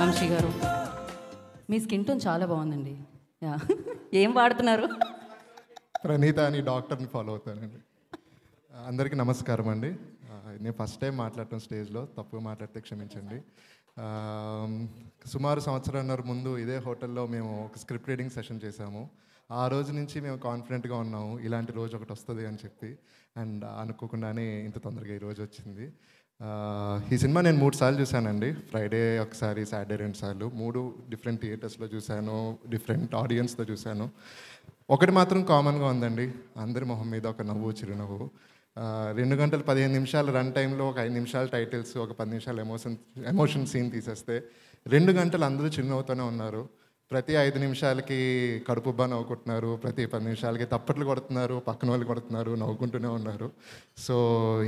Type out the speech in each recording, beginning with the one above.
వంశీ గారు, మీ skin tone చాలా బాగుందండి. యా, ఏం వాడుతున్నారు? ప్రణీత అని డాక్టర్ని ఫాలో అవుతానండి. అందరికీ నమస్కారం అండి. నేను ఫస్ట్ టైం మాట్లాడటం స్టేజ్లో, తప్పుగా మాట్లాడితే క్షమించండి. సుమారు సంవత్సరాన్నర ముందు ఇదే హోటల్లో మేము ఒక స్క్రిప్ట్ రీడింగ్ సెషన్ చేశాము. ఆ రోజు నుంచి మేము కాన్ఫిడెంట్గా ఉన్నాము ఇలాంటి రోజు ఒకటి వస్తుంది అని చెప్పి. అండ్ అనుకోకుండానే ఇంత తొందరగా ఈరోజు వచ్చింది. ఈ సినిమా నేను 3 సార్లు చూశానండి. ఫ్రైడే ఒకసారి, సాటర్డే 2 సార్లు, 3 డిఫరెంట్ థియేటర్స్లో చూశాను, డిఫరెంట్ ఆడియన్స్తో చూశాను. ఒకటి మాత్రం కామన్గా ఉందండి, అందరి మొహం మీద ఒక నవ్వు, చిరునవ్వు. 2 గంటల 15 నిమిషాలు రన్ టైంలో ఒక 5 నిమిషాలు టైటిల్స్, ఒక 10 నిమిషాలు ఎమోషన్ సీన్ తీసేస్తే 2 గంటలు అందరూ చిరునవ్వుతూనే ఉన్నారు. ప్రతి 5 నిమిషాలకి కడుపుబ్బా నవ్వుకుంటున్నారు, ప్రతి 10 నిమిషాలకి తప్పట్లు కొడుతున్నారు, పక్కన వాళ్ళు కొడుతున్నారు, నవ్వుకుంటూనే ఉన్నారు. సో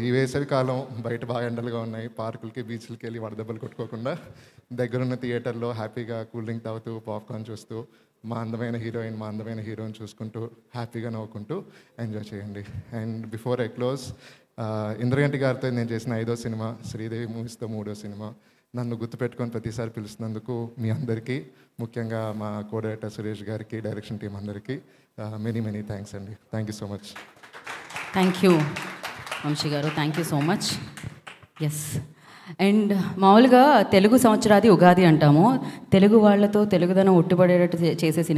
ఈ వేసవి కాలం బయట బాగా ఎండలుగా ఉన్నాయి. పార్కులకి, బీచ్లకి వెళ్ళి వడదెబ్బలు కొట్టుకోకుండా దగ్గరున్న థియేటర్లో హ్యాపీగా కూల్ డ్రింక్ తాగుతూ, పాప్కార్న్ చూస్తూ, మా అందమైన హీరోయిన్, మా అందమైన హీరోయిన్ చూసుకుంటూ హ్యాపీగా నవ్వుకుంటూ ఎంజాయ్ చేయండి. And before I close, Indraganti గారితో నేను చేసిన 5వ సినిమా, శ్రీదేవి మూవీస్తో 3వ సినిమా. నన్ను గుర్తుపెట్టుకొని ప్రతిసారి పిలుస్తున్నందుకు మీ అందరికీ, ముఖ్యంగా మా కో డైరెక్టర్ సురేష్ గారికి, డైరెక్షన్ టీం అందరికీ మెనీ థ్యాంక్స్ అండి. Thank you so much. Thank you Vamshi గారు, thank you so much. Yes, and మామూలుగా తెలుగు సంవత్సరాది ఉగాది అంటాము. తెలుగు వాళ్ళతో తెలుగుదనం ఉట్టుబడేటట్టు చేసే సినిమా